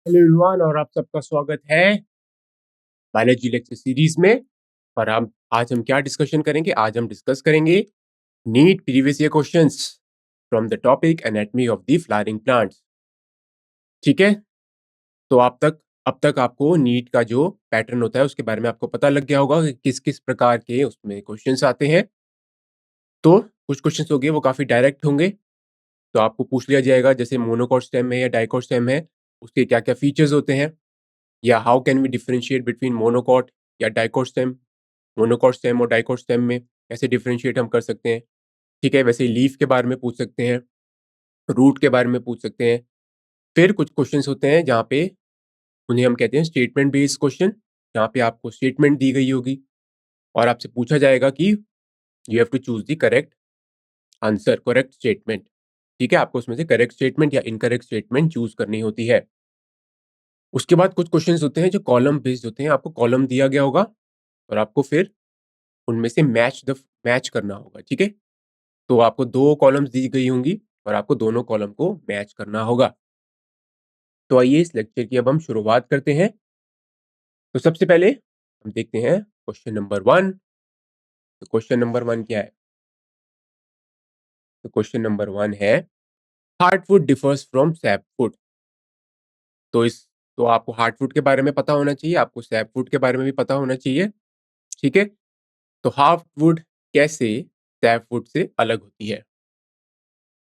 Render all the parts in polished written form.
Hello everyone और आप सबका स्वागत है बायोलॉजी लेक्चर सीरीज में। और हम आज क्या डिस्कशन करेंगे? आज हम डिस्कस करेंगे NEET previous year questions from the topic anatomy of the flowering plants. ठीक है, तो अब तक आपको नीट का जो पैटर्न होता है उसके बारे में आपको पता लग गया होगा कि किस किस प्रकार के उसमें क्वेश्चंस आते हैं। तो कुछ क्वेश्चंस होंगे वो काफी डायरेक्ट होंगे, तो आपको पूछ लिया जाएगा जैसे मोनोकॉट स्टेम है या डाइकॉट स्टेम है, उसके क्या क्या फीचर्स होते हैं, या how can we differentiate between monocot या डाइकॉट स्टेम, मोनोकॉट स्टेम और डाइकॉट स्टेम में कैसे डिफरेंशिएट हम कर सकते हैं। ठीक है, वैसे लीफ के बारे में पूछ सकते हैं, रूट के बारे में पूछ सकते हैं। फिर कुछ क्वेश्चंस होते हैं जहाँ पे उन्हें हम कहते हैं स्टेटमेंट बेस्ड क्वेश्चन, जहाँ पे आपको स्टेटमेंट दी गई होगी और आपसे पूछा जाएगा कि you have to choose the correct answer, correct statement. ठीक है, आपको उसमें से करेक्ट स्टेटमेंट या इनकरेक्ट स्टेटमेंट चूज करनी होती है। उसके बाद कुछ क्वेश्चंस होते हैं जो कॉलम बेस्ड होते हैं, आपको कॉलम दिया गया होगा और आपको फिर उनमें से मैच करना होगा। ठीक है, तो आपको दो कॉलम्स दी गई होंगी और आपको दोनों कॉलम को मैच करना होगा। तो आइए इस लेक्चर की अब हम शुरुआत करते हैं। तो सबसे पहले हम देखते हैं क्वेश्चन नंबर 1। तो क्वेश्चन नंबर 1 क्या है? तो क्वेश्चन नंबर 1 है हार्टवुड डिफर्स फ्रॉम सैपवुड। तो इस तो आपको हार्टवुड के बारे में पता होना चाहिए, आपको सैपवुड के बारे में भी पता होना चाहिए। ठीक है, तो हार्टवुड कैसे सैपवुड से अलग होती है?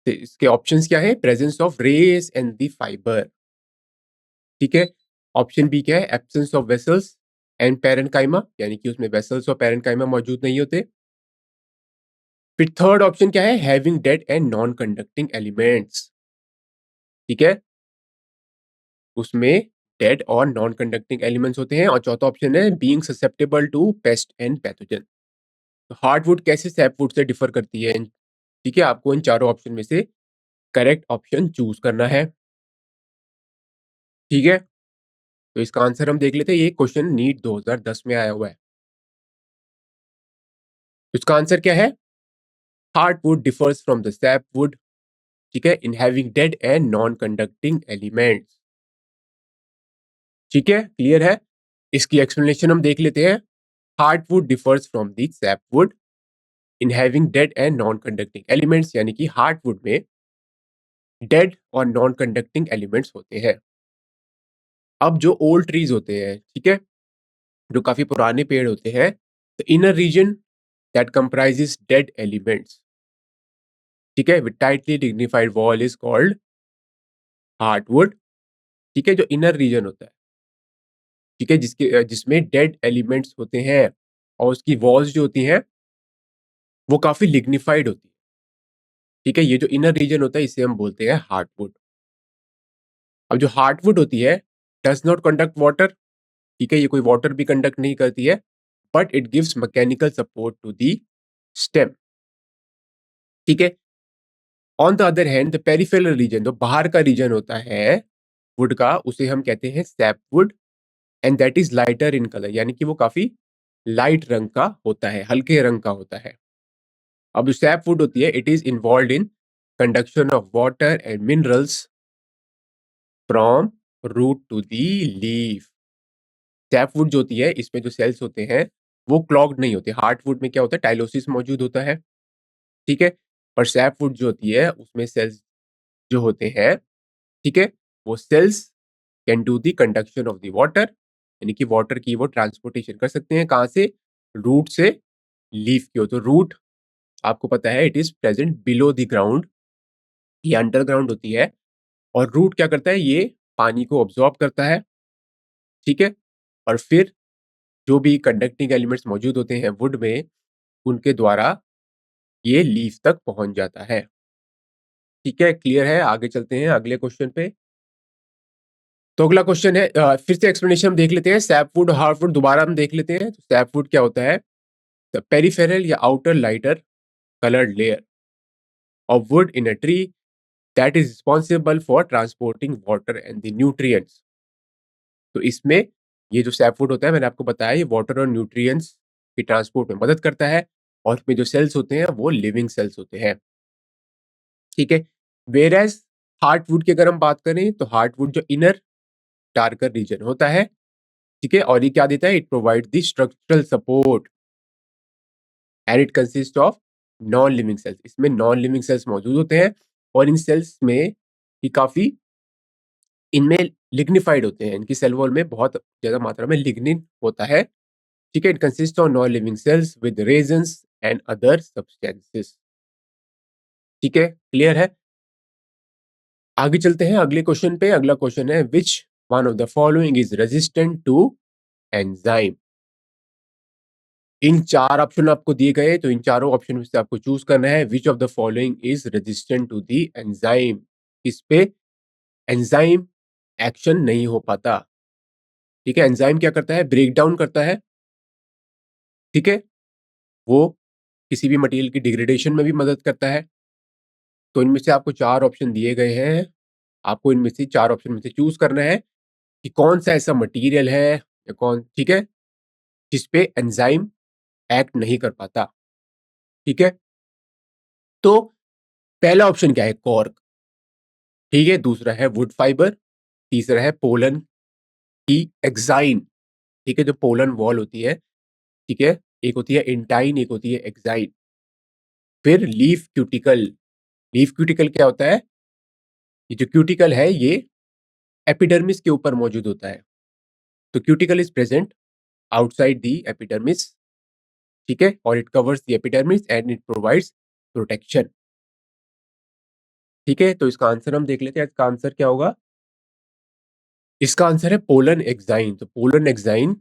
तो इसके ऑप्शंस क्या है? Presence of rays and the fiber. ठीक है, ऑप्शन बी क्या है? Absence of vessels and parenchyma, यानी कि उसमें वेसल्स और पैरेन्काइमा मौजूद नहीं होते। फिर थर्ड ऑप्शन क्या है? Having dead and non conducting elements. ठीक है, उसमें डेड और नॉन कंडक्टिंग एलिमेंट्स होते हैं। और चौथा ऑप्शन है being susceptible to pest and pathogen. तो हार्डवुड कैसे सैपवुड से डिफर करती है? ठीक है, आपको इन चारों ऑप्शन में से करेक्ट ऑप्शन चूज करना है। ठीक है, तो इसका आंसर हम देख लेते हैं। ये क्वेश्चन नीट 2010 में आया हुआ है। इसका आंसर क्या है? Hardwood differs from the sapwood, ठीक है, in having dead and non conducting elements. ठीक है, क्लियर है? इसकी एक्सप्लेनेशन हम देख लेते हैं। Hardwood differs from the sapwood in having dead and non conducting elements, यानी कि हार्डवुड में डेड और नॉन कंडक्टिंग एलिमेंट्स होते हैं। अब जो ओल्ड ट्रीज होते हैं, ठीक है, जो काफी पुराने पेड़ होते हैं, the inner region that comprises dead elements, ठीक है, with tightly dignified wall is called hardwood. ठीक है, जो इनर रीजन होता है, ठीक है, जिसमें डेड एलिमेंट्स होते हैं और उसकी वॉल्स जो होती हैं वो काफी लिग्निफाइड होती है। ठीक है, ये जो इनर रीजन होता है इसे हम बोलते हैं हार्डवुड। अब जो हार्डवुड होती है डज नॉट कंडक्ट वाटर, ठीक है, ये कोई वाटर भी कंडक्ट नहीं करती है, but it gives mechanical support to the stem. ठीक है, on the other hand the peripheral region, जो बाहर का रीजन होता है वुड का, उसे हम कहते हैं sapwood, and that is lighter in colour, यानी कि वो काफी लाइट रंग का होता है, हल्के रंग का होता है। अब जो सैपवुड होती है it is involve in conduction of water and minerals from root to the leaf. Sapwood जो होती है इसमें जो सेल्स होते हैं वो क्लॉग्ड नहीं होते। हार्डवुड में क्या होता है? टाइलोसिस मौजूद होता है। ठीक है, और सैपवुड जो होती है उसमें सेल्स जो होते हैं, ठीक है, वो cells can do the conduction of the water, यानी कि वाटर की वो ट्रांसपोर्टेशन कर सकते हैं। कहाँ से? रूट से लीफ की हो। तो रूट आपको पता है it is present below the ground, ये अंडरग्राउंड होती है। और रूट क्या करता है? ये पानी को ऑब्जॉर्ब करता है। ठीक है, और फिर जो भी कंडक्टिंग एलिमेंट्स मौजूद होते हैं वुड में, उनके द्वारा ये लीफ तक पहुंच जाता है। ठीक है, क्लियर है? आगे चलते हैं अगले क्वेश्चन पे। तो अगला क्वेश्चन है, फिर से एक्सप्लेनेशन हम देख लेते हैं। सैपवुड और हार्डवुड दोबारा हम देख लेते हैं। तो सैपवुड क्या होता है? द पेरिफेरल या outer lighter colored layer of wood in a tree that is responsible for transporting water and the nutrients। तो इसमें ये जो सैपवुड होता है, मैंने आपको बताया, ये वाटर और न्यूट्रिएंट्स की ट्रांसपोर्ट में मदद करता है। और इसमें जो सेल्स होते हैं वो लिविंग सेल्स होते हैं। ठीक है, वेर एज हार्डवुड की अगर हम बात करें तो हार्डवुड जो इनर डार्कर रीजन होता है, ठीक है। और ये क्या देता है? It provide the structural support and it consist of non living sales. इसमें नॉन लिविंग सेल्स मौजूद होते हैं और इन सेल्स में ये काफी इनमें लिग्निफाइड होते हैं, इनकी सेल वॉल में बहुत ज्यादा मात्रा में लिग्निन होता है, ठीक है। It consist of non living cells with resins and other substances, ठीक है। क्लियर है? आगे चलते हैं अगले क्वेश्चन पे। अगला क्वेश्चन है which one of the following is resistant to enzyme. इन चार ऑप्शन आपको दिए गए, तो इन चारों ऑप्शन में से आपको चूज करना है which of the following is resistant to the enzyme. इस पे एंजाइम एक्शन नहीं हो पाता, ठीक है। एंजाइम क्या करता है? ब्रेक डाउन करता है, ठीक है। वो किसी भी मटेरियल की डिग्रेडेशन में भी मदद करता है। तो इनमें से आपको चार ऑप्शन दिए गए हैं, आपको इनमें से चार ऑप्शन में से चूज करना है कि कौन सा ऐसा मटेरियल है या कौन, ठीक है, जिस पे एंजाइम एक्ट नहीं कर पाता, ठीक है। तो पहला ऑप्शन क्या है? कॉर्क, ठीक है। दूसरा है वुड फाइबर, तीसरा है पोलन की एक्साइन, ठीक है, जो पोलन वॉल होती है, ठीक है। एक होती है इंटाइन, एक होती है एक्साइन। फिर लीफ क्यूटिकल। लीफ क्यूटिकल क्या होता है? ये जो क्यूटिकल है ये एपिडर्मिस के ऊपर मौजूद होता है। तो cuticle is present outside the epidermis, ठीक है, और it covers the epidermis and it provides protection, ठीक है। तो इसका आंसर हम देख लेते हैं, इसका आंसर क्या होगा? इसका आंसर है पोलन एक्साइन। तो pollen exine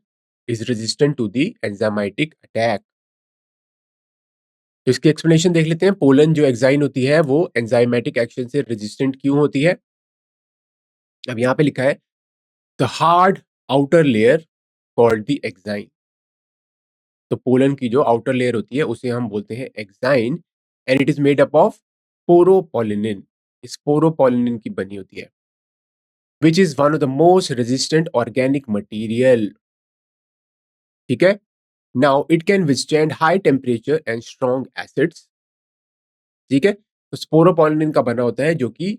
is resistant to the enzymatic attack. तो इसकी एक्सप्लेनेशन देख लेते हैं। पोलन जो एक्साइन होती है वो एंजाइमेटिक एक्शन से रेजिस्टेंट क्यों होती है? अब यहां पे लिखा है the hard outer layer called the exine. तो पोलन की जो आउटर लेयर होती है उसे हम बोलते हैं exine and it is made up of sporopollenin. Sporopollenin की बनी होती है, which is one of the most resistant organic material, ठीक है। Now it can withstand high temperature and strong acids, ठीक है। तो स्पोरोपोलिनिन का बना होता है जो कि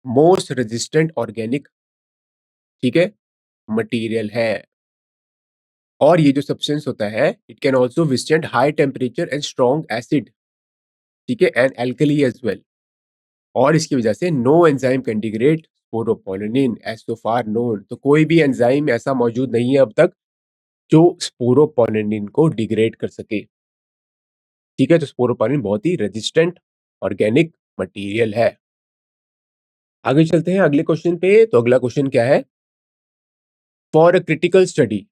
मोस्ट रेजिस्टेंट ऑर्गेनिक, ठीक है, मटीरियल है। और ये जो सब्सटेंस होता है it can also withstand high temperature and strong acid, ठीक है, एंड एल्कली एज वेल। और इसकी वजह से no enzyme can degrade sporopollenin as so far known. तो कोई भी एंजाइम ऐसा मौजूद नहीं है अब तक जो स्पोरोपोलिनिन को डिग्रेड कर सके, ठीक है। तो स्पोरोपोलिनिन बहुत ही रेजिस्टेंट ऑर्गेनिक मटेरियल है। आगे चलते हैं अगले क्वेश्चन पे। तो अगला क्वेश्चन क्या है? For a critical study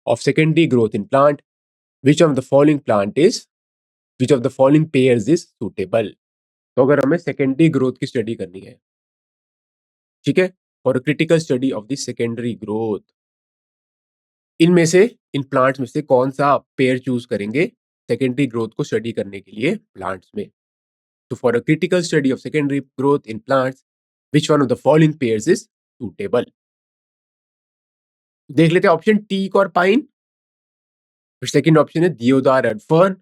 of secondary growth in plant which of the following plant is which of the following pairs is suitable. तो अगर हमें सेकेंडरी ग्रोथ की स्टडी करनी है, ठीक है, for critical study of the secondary growth, इनमें से इन प्लांट्स में से कौन सा पेयर चूज करेंगे सेकेंडरी ग्रोथ को स्टडी करने के लिए प्लांट्स में? तो for a critical study of secondary growth in plants which one of the following pairs is suitable? देख लेते हैं ऑप्शन टीक और पाइन, फिर सेकंड ऑप्शन है दियोदार एंड फर्न,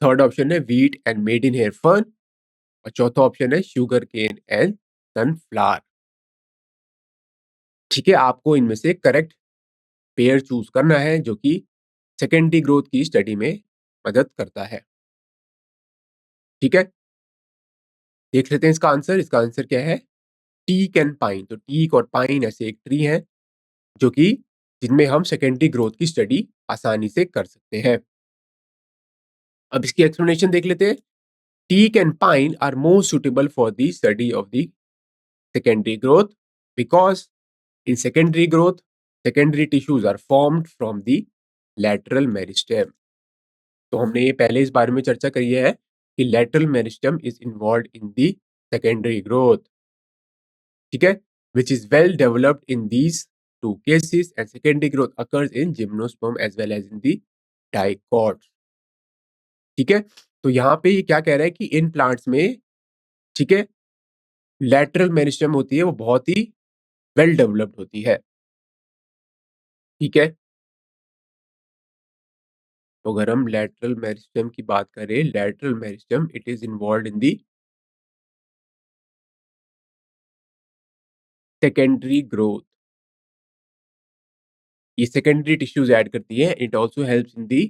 थर्ड ऑप्शन है wheat and made in hair fern, और चौथा option है शुगर केन एंड सनफ्लावर, ठीक है। आपको इनमें से करेक्ट पेयर चूज करना है जो कि सेकेंडरी ग्रोथ की स्टडी में मदद करता है, ठीक है। देख लेते हैं इसका आंसर। इसका आंसर क्या है? Teak and pine. तो टीक और पाइन ऐसे एक ट्री है जो कि जिनमें हम सेकेंडरी ग्रोथ की स्टडी आसानी से कर सकते हैं। अब इसकी एक्सप्लेनेशन देख लेते हैं। Teak and pine are more suitable for the study of the secondary growth because in secondary growth secondary tissues are formed from the lateral meristem। तो हमने ये पहले इस बारे में चर्चा करी है कि lateral meristem is involved in the secondary growth, ठीक है, which is well developed in these two cases and secondary growth occurs in gymnosperm as well as in the dicot, ठीक है। तो यहाँ पे ये क्या कह रहा है कि इन प्लांट्स में, ठीक है, lateral meristem होती है वो बहुत ही वेल डेवलप्ड होती है, ठीक है। तो अगर हम लैटरल मेरिस्टेम की बात करें, lateral meristem it is involve in the secondary growth, ये सेकेंडरी टिश्यूज ऐड करती है। It also helps in the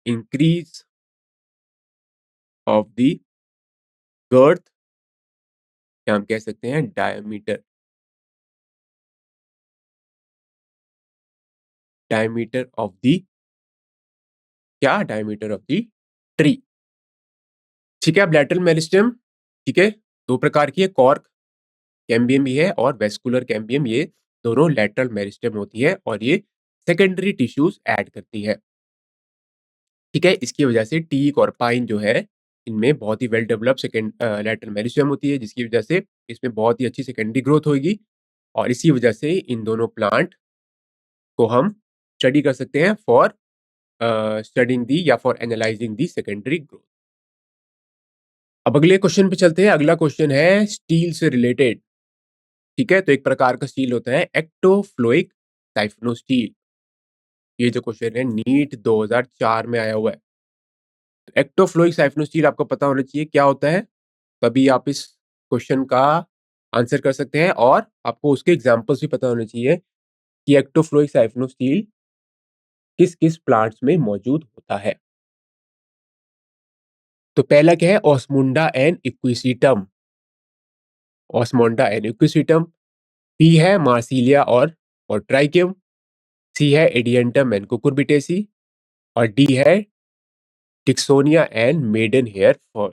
increase of the girth, या हम कह सकते हैं डायमीटर, डायमीटर ऑफ द, क्या, डायमीटर ऑफ द ट्री। ठीक है। अब लैटरल मेरिस्टेम, ठीक है, दो प्रकार की है, कॉर्क कैम्बियम भी है और वेस्कुलर कैम्बियम, ये दोनों लैटरल मेरिस्टेम होती है और ये सेकेंडरी टिश्यूज ऐड करती है। ठीक है। इसकी वजह से टीक और पाइन जो है, इनमें बहुत ही well develop second lateral meristem होती है, जिसकी वजह से इसमें बहुत ही अच्छी सेकेंडरी ग्रोथ होगी और इसी वजह से इन दोनों प्लांट को हम स्टडी कर सकते हैं फॉर स्टडिंग दी या for analysing the secondary growth. अब अगले क्वेश्चन पे चलते हैं। अगला क्वेश्चन है स्टील से रिलेटेड। ठीक है। तो एक प्रकार का स्टील होता है एक्टोफ्लोइक साइफनोस्टील। ये जो क्वेश्चन है नीट 2004 में आया हुआ है। तो एक्टोफ्लोइक साइफनोस्टील आपको पता होना चाहिए क्या होता है, तभी आप इस क्वेश्चन का आंसर कर सकते हैं और आपको उसके एग्जांपल्स भी पता होने चाहिए कि एक्टोफ्लोइक साइफनोस्टील किस किस प्लांट्स में मौजूद होता है। तो पहला क्या है, Osmunda and Equisetum. Osmunda and Equisetum. B है मार्सिलिया और ट्राइकियम। सी है एडियंटम एंड कुकुरबिटेसी। और डी है टिक्सोनिया एंड मेडन हेयर फॉल।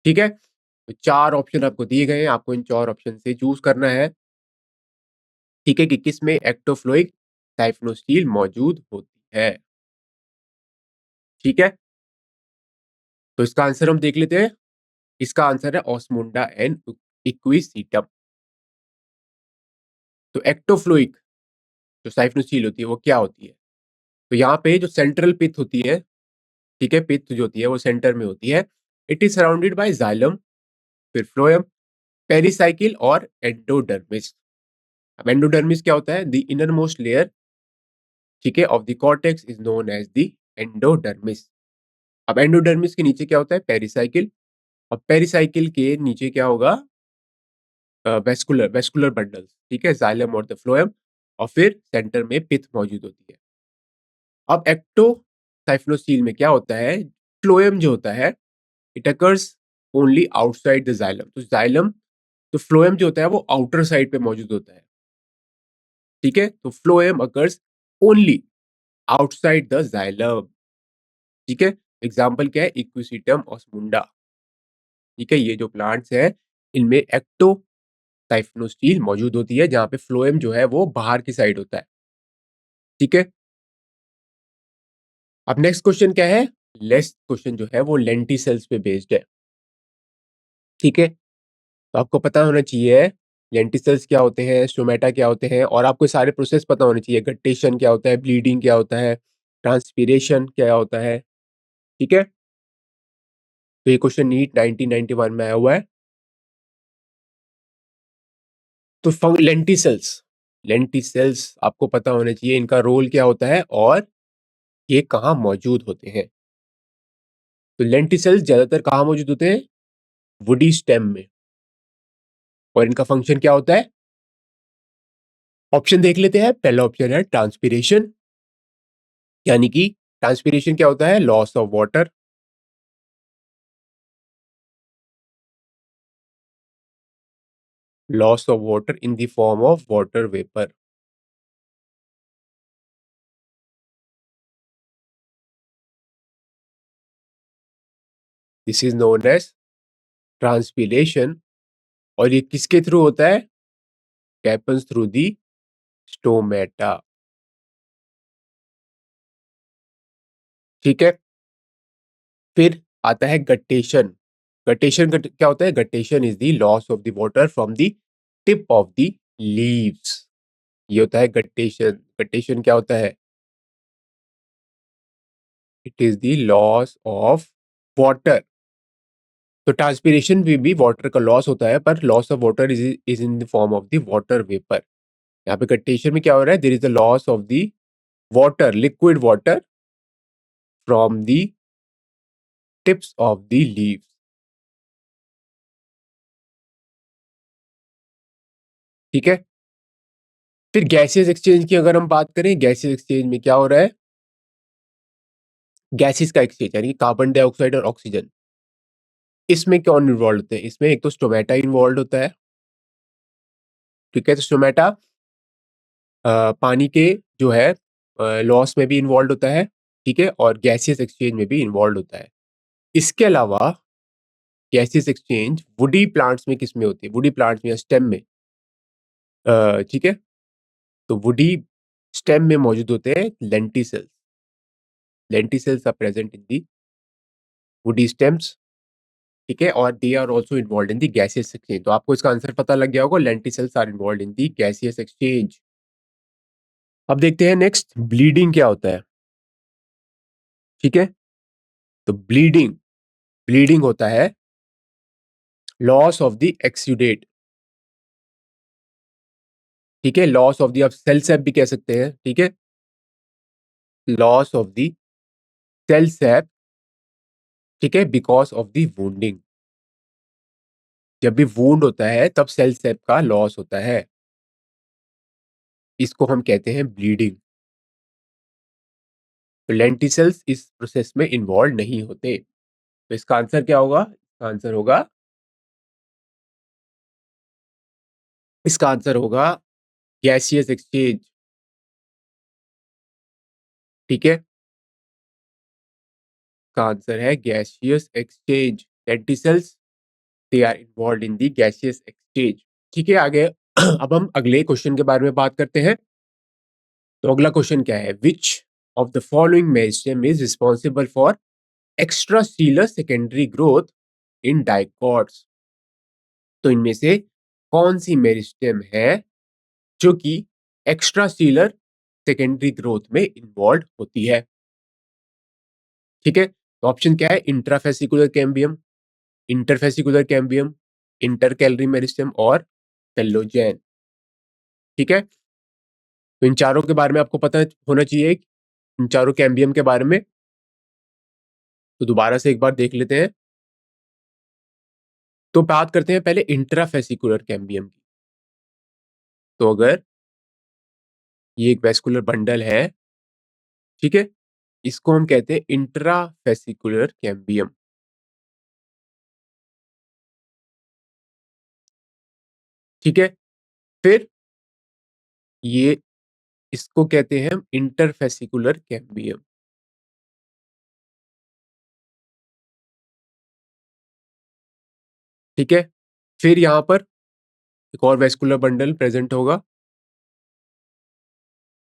ठीक है। तो चार ऑप्शन आपको दिए गए हैं, आपको इन चार ऑप्शन से चूज करना है, ठीक है, कि किस में एक्टोफ्लोइक साइफनोस्टील मौजूद होती है। ठीक है। तो इसका आंसर हम देख लेते हैं। इसका आंसर है ऑस्मुंडा एंड इक्विसिटम। तो एक्टोफ्लोइक जो साइफनोस्टील होती है वो क्या होती है, तो यहाँ पे जो सेंट्रल पिथ होती है, ठीक है, पिथ जो होती है वो सेंटर में होती है। It is surrounded by xylem, फिर फ्लोएम, पेरिसाइकिल और एंडोडर्मिस। अब एंडोडर्मिस क्या होता है, द इनर मोस्ट लेयर, ठीक है, of the cortex is known as the endodermis. अब एंडोडर्मिस के नीचे क्या होता है, पेरिसाइकिल। और पेरिसाइकिल के नीचे क्या होगा, वेस्कुलर वेस्कुलर बंडल्स, ठीक है, जाइलम और द फ्लोएम। और फिर सेंटर में पिथ मौजूद होती है। अब एक्टो साइफनोस्टील में क्या होता है, फ्लोएम जो होता है it occurs only outside the xylem. तो जाइलम, तो फ्लोएम जो होता है वो आउटर साइड पे मौजूद होता है। ठीक है। तो phloem occurs only outside the xylem. ठीक है। एग्जाम्पल क्या है, इक्विसिटम ऑस्मुंडा। ठीक है। ये जो प्लांट्स है इनमें एक्टो साइफनोस्टील मौजूद होती है, जहां पे फ्लोएम जो है वो बाहर की साइड होता है। ठीक है। अब नेक्स्ट क्वेश्चन क्या है, नेक्स्ट क्वेश्चन जो है वो लेंटिसेल्स पे बेस्ड है। ठीक है। तो आपको पता होना चाहिए लेंटिसेल्स क्या होते हैं, स्टोमेटा क्या होते हैं, और आपको सारे प्रोसेस पता होने चाहिए, गट्टेशन क्या होता है, ब्लीडिंग क्या होता है, ट्रांसपीरेशन क्या होता है। ठीक है। तो ये क्वेश्चन नीट 1991 में आया हुआ है। तो लेंटिसेल्स, लेंटिसेल्स आपको पता होना चाहिए इनका रोल क्या होता है और ये कहाँ मौजूद होते हैं। तो लेंटिसेल्स ज्यादातर कहाँ मौजूद होते हैं, वुडी स्टेम में। और इनका फंक्शन क्या होता है, ऑप्शन देख लेते हैं। पहला ऑप्शन है ट्रांसपीरेशन, यानी कि ट्रांसपीरेशन क्या होता है, loss of water. Loss of water in the form of water vapour. This is known as transpiration. और ये किसके थ्रू होता है, हैपेंस थ्रू दी स्टोमेटा। ठीक है। फिर आता है गट्टेशन। गट्टेशन क्या होता है, guttation is the loss of the water from the tip of the leaves. ये होता है गट्टेशन। गट्टेशन क्या होता है, it is the loss of water. तो ट्रांसपीरेशन में भी वाटर का लॉस होता है, पर loss of water is in the form of the water vapour. यहाँ पे गट्टेशन में क्या हो रहा है, there is the loss of the water, liquid water from the tips of the leaves. ठीक है। फिर गैसियस एक्सचेंज की अगर हम बात करें, गैसियस एक्सचेंज में क्या हो रहा है, गैसेस का एक्सचेंज यानी कि कार्बन डाइऑक्साइड और ऑक्सीजन, इसमें कौन इन्वॉल्व होते हैं, इसमें एक तो स्टोमेटा इन्वॉल्व होता है, ठीक है। तो स्टोमेटा पानी के जो है लॉस में भी इन्वॉल्व होता है, ठीक है, और गैसियस एक्सचेंज में भी इन्वॉल्व होता है। इसके अलावा गैसियस एक्सचेंज वुडी प्लांट्स में किस में होती है, वुडी प्लांट्स में या स्टेम में, ठीक है। तो वुडी स्टेम में मौजूद होते हैं lenticels, lenticels are present in the woody stems, ठीक है, और they are also involve in the gaseous exchange. तो आपको इसका आंसर पता लग गया होगा, lenticels are involve in the gaseous exchange. अब देखते हैं नेक्स्ट ब्लीडिंग क्या होता है, ठीक है। तो ब्लीडिंग, ब्लीडिंग होता है लॉस ऑफ द एक्सुडेट, ठीक है, लॉस ऑफ द, आप सेल सेप भी कह सकते हैं, ठीक है, लॉस ऑफ द सेल सेप, ठीक है, बिकॉज ऑफ द वुंडिंग। जब भी वुंड होता है तब सेल सेप का लॉस होता है, इसको हम कहते हैं ब्लीडिंग। तो लेंटिसेल्स इस प्रोसेस में इन्वॉल्व नहीं होते। तो इसका आंसर क्या होगा, इसका आंसर होगा गैसियस एक्सचेंज, ठीक है, इसका आंसर है gaseous exchange. Lenticels they are involve in the gaseous exchange, ठीक है। आगे अब हम अगले क्वेश्चन के बारे में बात करते हैं। तो अगला क्वेश्चन क्या है, which of the following meristem is responsible for extracellular secondary growth in dicots. तो इनमें से कौन सी मेरिस्टेम है जो कि एक्स्ट्रासेलुलर सेकेंडरी ग्रोथ में इन्वॉल्व होती है, ठीक है। तो ऑप्शन क्या है, intrafascicular cambium, interfascicular cambium, intercalary meristem और फेलोजेन, ठीक है। तो इन चारों के बारे में आपको पता होना चाहिए, इन चारों कैम्बियम के बारे में। तो दोबारा से एक बार देख लेते हैं। तो बात करते हैं पहले इंट्राफेसिकुलर कैम्बियम की। तो अगर ये एक वेस्कुलर बंडल है, ठीक है, इसको हम कहते हैं इंट्राफेसिकुलर कैम्बियम, ठीक है। फिर ये, इसको कहते हैं हम इंटरफेसिकुलर कैम्बियम, ठीक है। फिर यहां पर एक और वेस्कुलर बंडल प्रेजेंट होगा,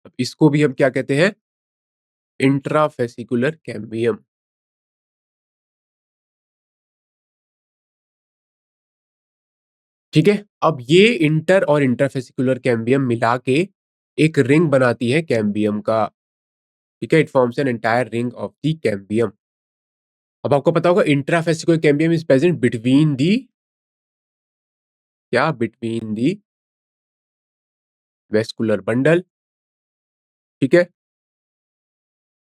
अब इसको भी हम क्या कहते हैं, इंट्राफेसिकुलर कैम्बियम, ठीक है। अब ये इंटर और इंटरफेसिकुलर कैम्बियम मिला के एक रिंग बनाती है कैम्बियम का, ठीक है, it forms an entire ring of the cambium. अब आपको पता होगा intrafascicular cambium is present between the, क्या, बिटवीन दी वेस्कुलर बंडल, ठीक है,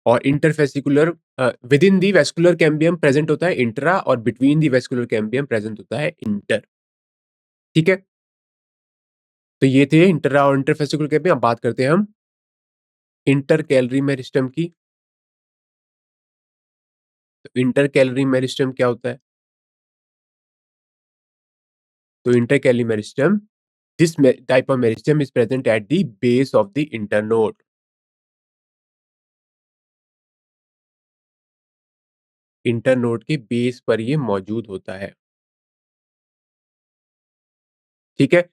और interfascicular with in the vascular cambium present होता है इंट्रा, और between the vascular cambium present होता है इंटर, ठीक है। तो ये थे इंट्रा और इंटरफेसिकुलर कैम्बियम। अब बात करते हैं हम इंटर कैलरी मेरिस्टम की। तो इंटर कैलरी मेरिस्टम क्या होता है, तो inter calorie meristem, this type of meristem is present at the base of the internode, internode के बेस पर ये मौजूद होता है, ठीक है,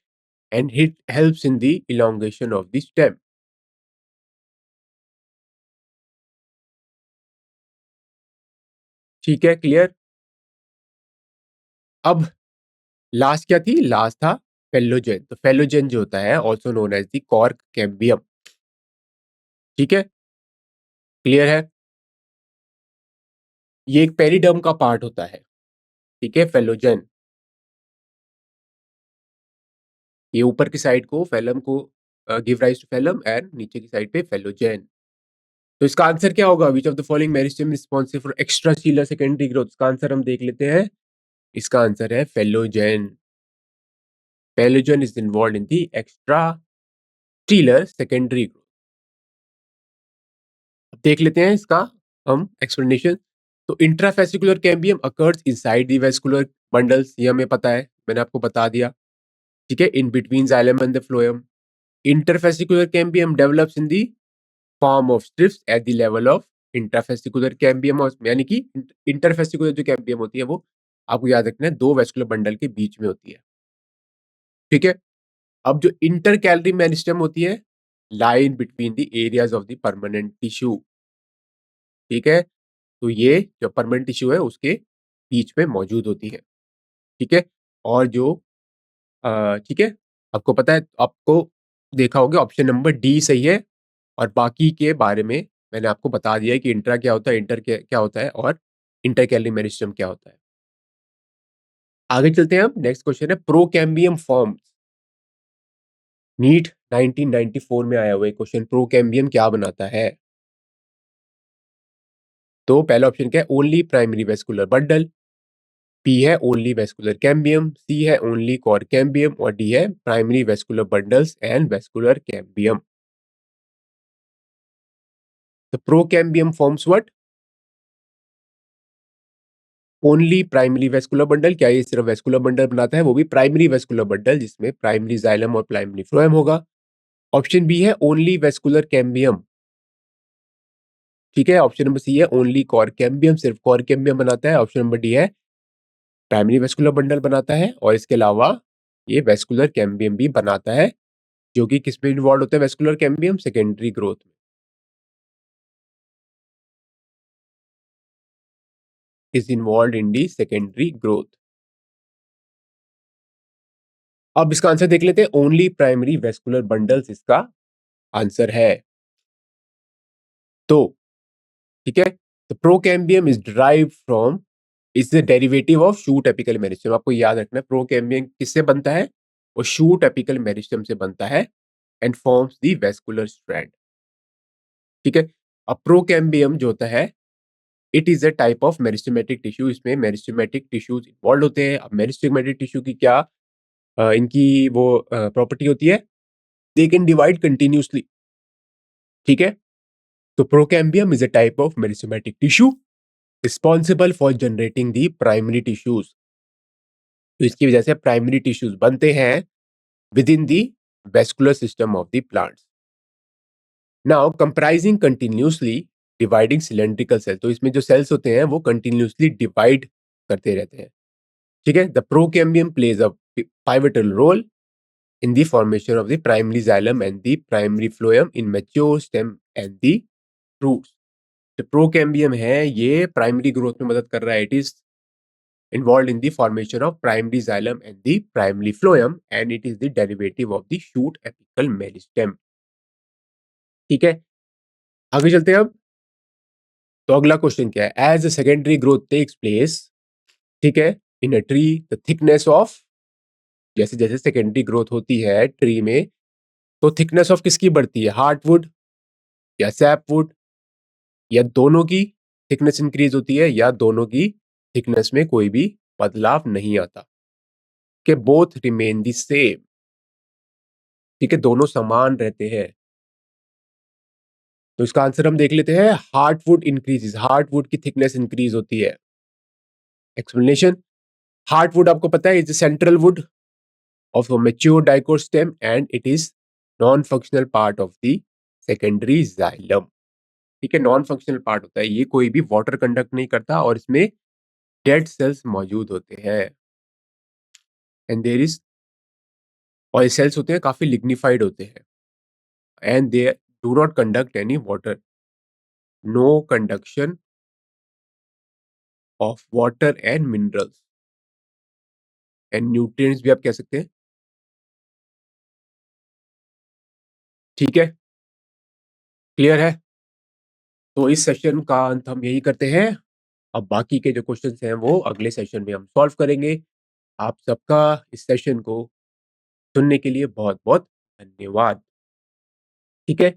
and it helps in the elongation of the stem, ठीक है, क्लियर। अब लास्ट क्या थी, लास्ट था फेलोजेन। तो फेलोजेन जो होता है also known as the cork cambium, ठीक है, क्लियर है। ये एक पेरिडर्म का पार्ट होता है, ठीक है, फेलोजेन। ये ऊपर की साइड को फेलम को give rise to phellem, and नीचे की साइड पे फेलोजेन। तो इसका आंसर क्या होगा, विच of the following meristem responsible for extracellular secondary growth, इसका आंसर हम देख लेते हैं। इसका आंसर है phellogen, phellogen is involve in the extra stealer secondary growth. देख लेते हैं इसका हम एक्सप्लेनेशन। तो intrafascicular cambium occurs inside the vascular bundles, ये हमें पता है, मैंने आपको बता दिया। ठीक है, in between xylem and the phloem. Interfascicular cambium develops in the form of strips at the level of intrafascicular cambium, यानी कि इंटरफेसिकुलर जो कैम्बियम होती है वो आपको याद रखना है दो वेस्कुलर बंडल के बीच में होती है। ठीक है, अब जो इंटर कैलरी मेरिस्टेम होती है line between the areas of the permanent tissue. ठीक है, तो ये जो परमानेंट टिश्यू है उसके बीच में मौजूद होती है। ठीक है, और जो ठीक है, आपको पता है, आपको देखा होगा ऑप्शन नंबर डी सही है, और बाकी के बारे में मैंने आपको बता दिया है कि इंट्रा क्या होता है, इंटर क्या होता है, और इंटरकैलरी मेरिस्टेम क्या होता है। आगे चलते हैं हम, नेक्स्ट क्वेश्चन है प्रोकैम्बियम फॉर्म्स। नीट 1994 में आया हुआ क्वेश्चन, प्रोकैम्बियम क्या बनाता है? तो पहला ऑप्शन क्या है, only primary vascular bundle, B है ओनली वेस्कुलर कैम्बियम, सी है ओनली कोर कैम्बियम, और डी है primary vascular bundles and vascular cambium. The procambium forms what? Only primary vascular bundle. क्या ये सिर्फ वेस्कुलर बंडल बनाता है? वो भी प्राइमरी वेस्कुलर बंडल जिसमें प्राइमरी जाइलम और प्राइमरी फ्लोएम होगा। ऑप्शन बी है ओनली वेस्कुलर कैम्बियम। ठीक है, ऑप्शन नंबर सी है ओनली कोर कैम्बियम, सिर्फ कोर कैम्बियम बनाता है। ऑप्शन नंबर डी है प्राइमरी वेस्कुलर बंडल बनाता है, और इसके अलावा ये वेस्कुलर कैम्बियम भी बनाता है, जो कि किसमें इन्वॉल्व होता है वेस्कुलर कैम्बियम? सेकेंडरी ग्रोथ में, is involve in the secondary growth. अब इसका आंसर देख लेते हैं, ओनली प्राइमरी वेस्कुलर बंडल्स इसका आंसर है। तो ठीक है, तो procambium is derived from, is the derivative of shoot apical meristem. आपको याद रखना है प्रोकैम्बियम किससे बनता है? वो शूट एपिकल मेरिस्टेम से बनता है, and forms the vascular strand. ठीक है, अब प्रोकैम्बियम जो होता है, it is a type of meristematic tissue, इसमें मेरिस्टेमेटिक टिश्यूज इन्वॉल्व होते हैं। अब मेरिस्टेमेटिक टिश्यू की क्या इनकी वो प्रॉपर्टी होती है? They can divide continuously. ठीक है, तो procambium is a type of meristematic tissue responsible for generating the primary tissues. तो इसकी वजह से प्राइमरी टिश्यूज बनते हैं within the vascular system of the plants. Now comprising continuously dividing cylindrical cell, तो इसमें जो सेल्स होते हैं वो कंटिन्यूसली डिवाइड करते रहते हैं। ठीक है, the procambium plays a pivotal role in the formation of the primary xylem and the primary phloem in mature stem and the roots। जो प्रोकैम्बियम है ये प्राइमरी ग्रोथ में मदद कर रहा है, it is involved in the formation of primary xylem and the primary phloem, and it is the derivative of the shoot apical meristem। ठीक है, आगे चलते हैं अब। तो अगला क्वेश्चन क्या है, as a secondary growth takes place, ठीक है, in a tree the thickness of, जैसे जैसे सेकेंडरी ग्रोथ होती है ट्री में, तो थिकनेस ऑफ किसकी बढ़ती है? हार्टवुड या सैपवुड, या दोनों की थिकनेस इंक्रीज होती है, या दोनों की थिकनेस में कोई भी बदलाव नहीं आता, कि बोथ रिमेन द सेम। ठीक है, दोनों समान रहते हैं। तो इसका आंसर हम देख लेते हैं, हार्टवुड इंक्रीजेस, हार्टवुड की थिकनेस इंक्रीज होती है। एक्सप्लेनेशन, हार्टवुड आपको पता है is the central would of a mature dicot stem, and it is non functional part of the secondary xylem. ठीक है, नॉन फंक्शनल पार्ट होता है, ये कोई भी वाटर कंडक्ट नहीं करता, और इसमें डेड सेल्स मौजूद होते हैं, एंड देयर इज, और सेल्स होते हैं काफी लिग्निफाइड होते हैं, and they do not conduct any water, no conduction of water and minerals and nutrients भी आप कह सकते हैं। ठीक है, क्लियर है? तो इस सेशन का अंत हम यही करते हैं। अब बाकी के जो क्वेश्चंस हैं वो अगले सेशन में हम सॉल्व करेंगे। आप सबका इस सेशन को सुनने के लिए बहुत बहुत धन्यवाद। ठीक है।